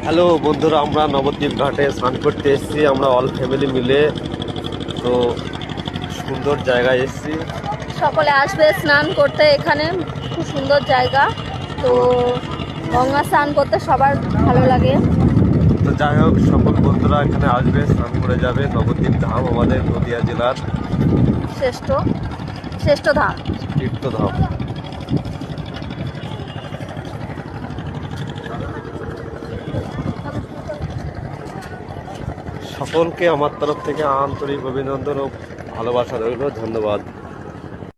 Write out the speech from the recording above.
Hello বন্ধুরা, আমরা নবদ্বীপ ঘাটে স্নান করতে এসেছি। আমরা অল ফ্যামিলি মিলে, তো সুন্দর জায়গায় এসেছি। সকলে আসবে স্নান করতে, এখানে খুব সুন্দর জায়গা। তো গঙ্গা স্নান করতে সবার ভালো লাগে। তো যাই হোক, সকল বন্ধুরা এখানে আসবে, স্নান করে যাবে। নবদ্বীপ ধাম আমাদের নদিয়া জেলার শ্রেষ্ঠ ধাম, তীর্থধাম। সকলকে আমার তরফ থেকে আন্তরিক অভিনন্দন ও ভালোবাসা রইল। ধন্যবাদ।